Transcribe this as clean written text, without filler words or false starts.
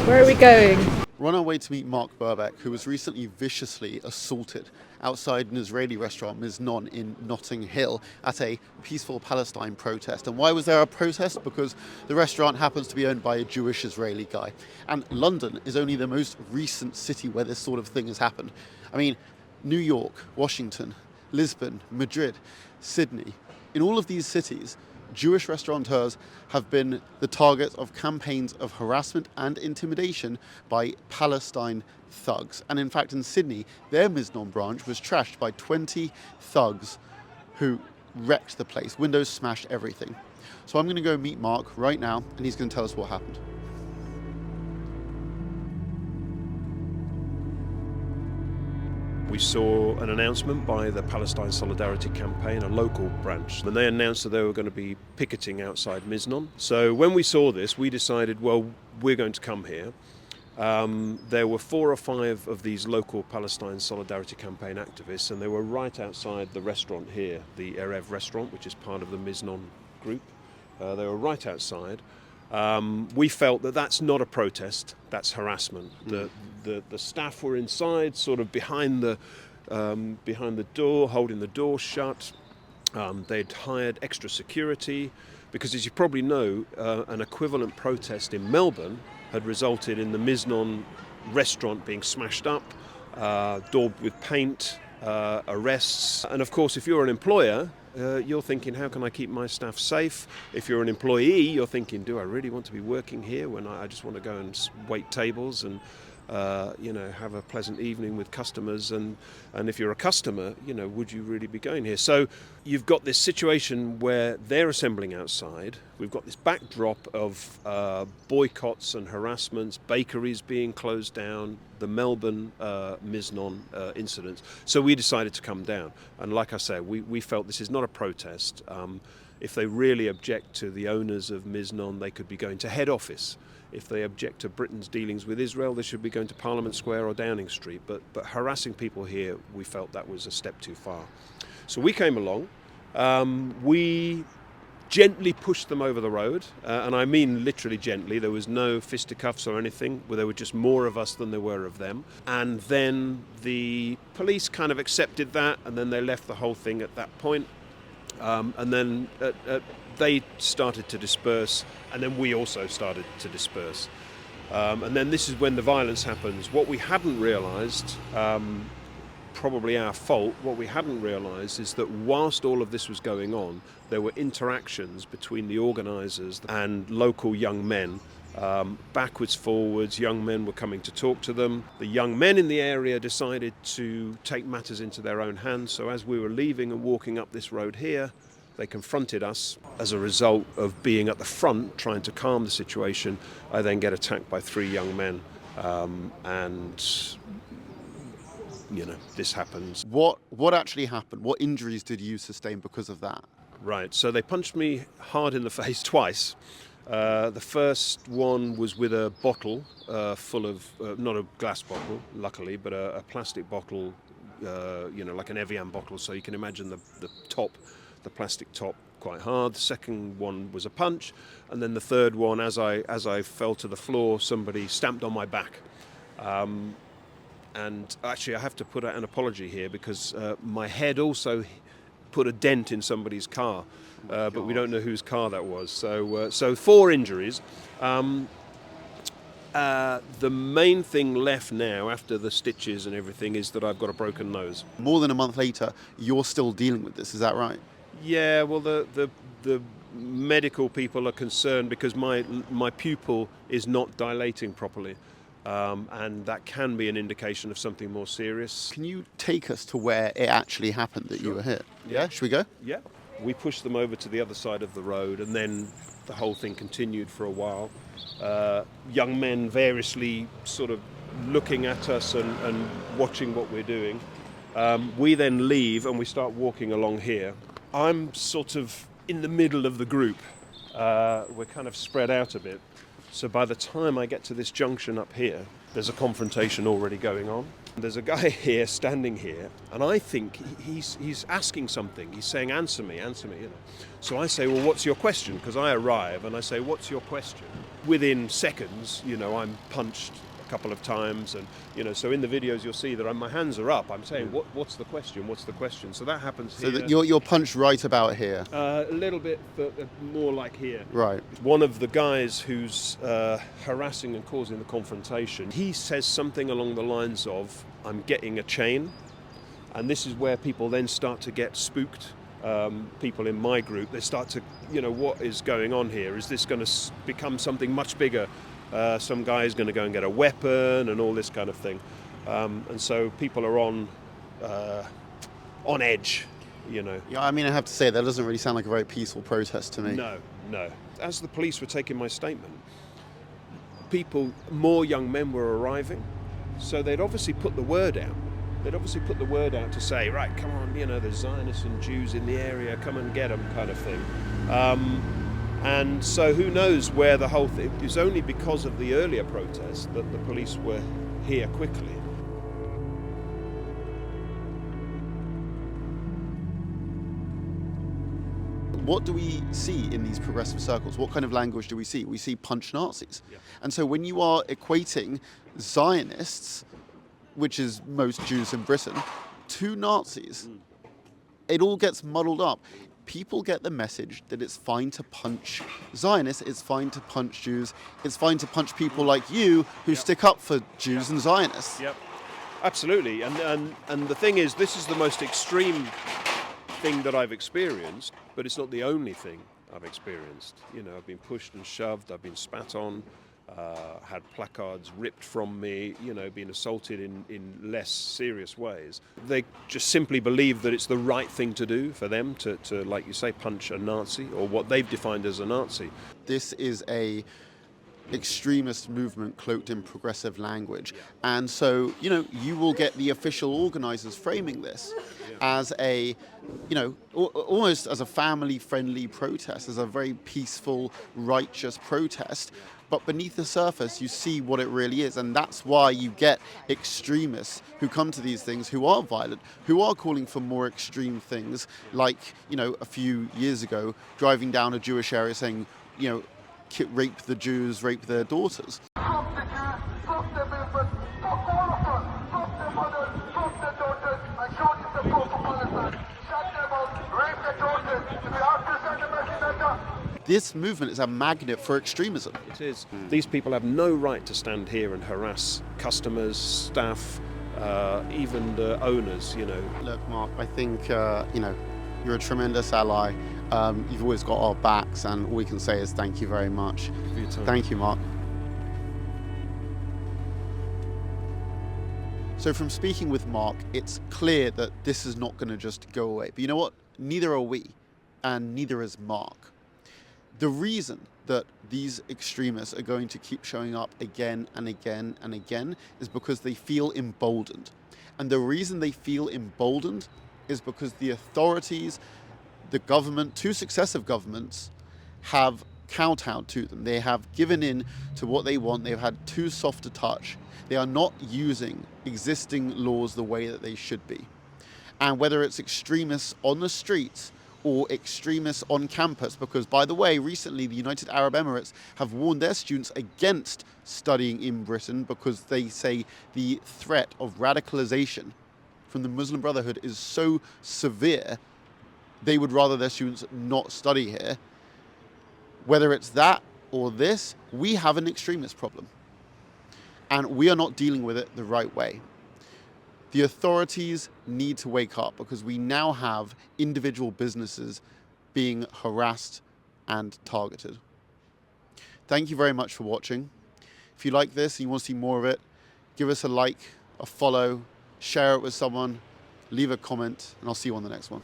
Where are we going? We're on our way to meet Mark Birbeck, who was recently viciously assaulted outside an Israeli restaurant, Miznon, in Notting Hill at a peaceful Palestine protest. And why was there a protest? Because the restaurant happens to be owned by a Jewish Israeli guy. And London is only the most recent city where this sort of thing has happened. I mean, New York, Washington, Lisbon, Madrid, Sydney, in all of these cities, Jewish restaurateurs have been the target of campaigns of harassment and intimidation by Palestine thugs. And in fact, in Sydney, their Miznon branch was trashed by 20 thugs who wrecked the place. Windows smashed, everything. So I'm going to go meet Mark right now, and he's going to tell us what happened. We saw an announcement by the Palestine Solidarity Campaign, a local branch, and they announced that they were going to be picketing outside Miznon. So when we saw this, we decided, well, we're going to come here. There were 4 or 5 of these local Palestine Solidarity Campaign activists, and they were right outside the restaurant here, the Erev restaurant, which is part of the Miznon group. They were right outside. We felt that that's not a protest, that's harassment. The staff were inside, sort of behind the door, holding the door shut. They'd hired extra security because, as you probably know, an equivalent protest in Melbourne had resulted in the Miznon restaurant being smashed up, daubed with paint, arrests. And of course, if you're an employer, you're thinking, how can I keep my staff safe? If you're an employee, you're thinking, do I really want to be working here when I just want to go and wait tables and have a pleasant evening with customers? And if you're a customer, would you really be going here? So you've got this situation where they're assembling outside. We've got this backdrop of boycotts and harassments, bakeries being closed down, the Melbourne Miznon incidents. So we decided to come down. And like I said, we felt this is not a protest. If they really object to the owners of Miznon, they could be going to head office. If they object to Britain's dealings with Israel, they should be going to Parliament Square or Downing Street. But harassing people here, we felt that was a step too far. So we came along. We gently pushed them over the road, and I mean literally gently. There was no fisticuffs or anything. There were just more of us than there were of them. And then the police kind of accepted that, and then they left the whole thing at that point. And then they started to disperse, and then we also started to disperse. And then this is when the violence happens. What we hadn't realised, probably our fault, what we hadn't realised is that whilst all of this was going on, there were interactions between the organisers and local young men. Backwards, forwards, young men were coming to talk to them. The young men in the area decided to take matters into their own hands. So as we were leaving and walking up this road here, they confronted us. As a result of being at the front, trying to calm the situation, I then get attacked by 3 young men. This happens. What actually happened? What injuries did you sustain because of that? Right, so they punched me hard in the face twice. The first one was with a bottle full of, not a glass bottle, luckily, but a plastic bottle, like an Evian bottle. So you can imagine the top, the plastic top, quite hard. The second one was a punch. And then the third one, as I fell to the floor, somebody stamped on my back. And actually, I have to put out an apology here because my head also put a dent in somebody's car. But we don't know whose car that was. So 4 injuries. The main thing left now, after the stitches and everything, is that I've got a broken nose. More than a month later, you're still dealing with this, is that right? Yeah, well, the medical people are concerned because my pupil is not dilating properly. And that can be an indication of something more serious. Can you take us to where it actually happened that you were hit? Yeah, should we go? Yeah. We pushed them over to the other side of the road, and then the whole thing continued for a while. Young men variously sort of looking at us and watching what we're doing. We then leave and we start walking along here. I'm sort of in the middle of the group. We're kind of spread out a bit. So by the time I get to this junction up here, there's a confrontation already going on. There's a guy here, standing here, and I think he's asking something. He's saying, answer me, you know. So I say, well, what's your question? Because I arrive and I say, what's your question? Within seconds, you know, I'm punched a couple of times, and, you know, so in the videos you'll see that my hands are up. I'm saying, what's the question? What's the question? So that happens here. So you're punched right about here? A little bit more like here. Right. One of the guys who's harassing and causing the confrontation, he says something along the lines of, I'm getting a chain. And this is where people then start to get spooked. People in my group, they start to, you know, what is going on here? Is this going to become something much bigger? Some guy is going to go and get a weapon and all this kind of thing. And so people are on edge, you know. Yeah, I mean, I have to say, that doesn't really sound like a very peaceful protest to me. No. As the police were taking my statement, more young men were arriving, so they'd obviously put the word out. They'd obviously put the word out to say, right, come on, you know, there's Zionists and Jews in the area, come and get them, kind of thing. And so who knows where the whole thing... It was only because of the earlier protests that the police were here quickly. What do we see in these progressive circles? What kind of language do we see? We see punch Nazis. Yeah. And so when you are equating Zionists, which is most Jews in Britain, to Nazis, it all gets muddled up. People get the message that it's fine to punch Zionists, it's fine to punch Jews, it's fine to punch people like you who stick up for Jews and Zionists. Yep, absolutely. And the thing is, this is the most extreme thing that I've experienced, but it's not the only thing I've experienced. You know, I've been pushed and shoved, I've been spat on, had placards ripped from me, you know, been assaulted in less serious ways. They just simply believe that it's the right thing to do for them to, like you say, punch a Nazi, or what they've defined as a Nazi. This is a extremist movement cloaked in progressive language. And so, you know, you will get the official organizers framing this as a, you know, almost as a family-friendly protest, as a very peaceful, righteous protest. But beneath the surface, you see what it really is. And that's why you get extremists who come to these things, who are violent, who are calling for more extreme things, like, you know, a few years ago, driving down a Jewish area saying, you know, rape the Jews, rape their daughters. Fuck the Jews, fuck the movement, fuck all of us, fuck the mothers, fuck the daughters, and show them the pro-Palestine. Shut them up, rape the daughters, if you have to send a message. This movement is a magnet for extremism. It is. These people have no right to stand here and harass customers, staff, even the owners, you know. Look, Mark, I think, you know, you're a tremendous ally. You've always got our backs, and all we can say is thank you very much. Thank you, Mark. So from speaking with Mark, it's clear that this is not going to just go away. But you know what? Neither are we, and neither is Mark. The reason that these extremists are going to keep showing up again and again and again is because they feel emboldened. And the reason they feel emboldened is because the authorities, the government, two successive governments, have kowtowed to them. They have given in to what they want. They've had too soft a touch. They are not using existing laws the way that they should be. And whether it's extremists on the streets or extremists on campus, because, by the way, recently the United Arab Emirates have warned their students against studying in Britain because they say the threat of radicalization from the Muslim Brotherhood is so severe, they would rather their students not study here. Whether it's that or this, we have an extremist problem. And we are not dealing with it the right way. The authorities need to wake up, because we now have individual businesses being harassed and targeted. Thank you very much for watching. If you like this and you want to see more of it, give us a like, a follow, share it with someone, leave a comment, and I'll see you on the next one.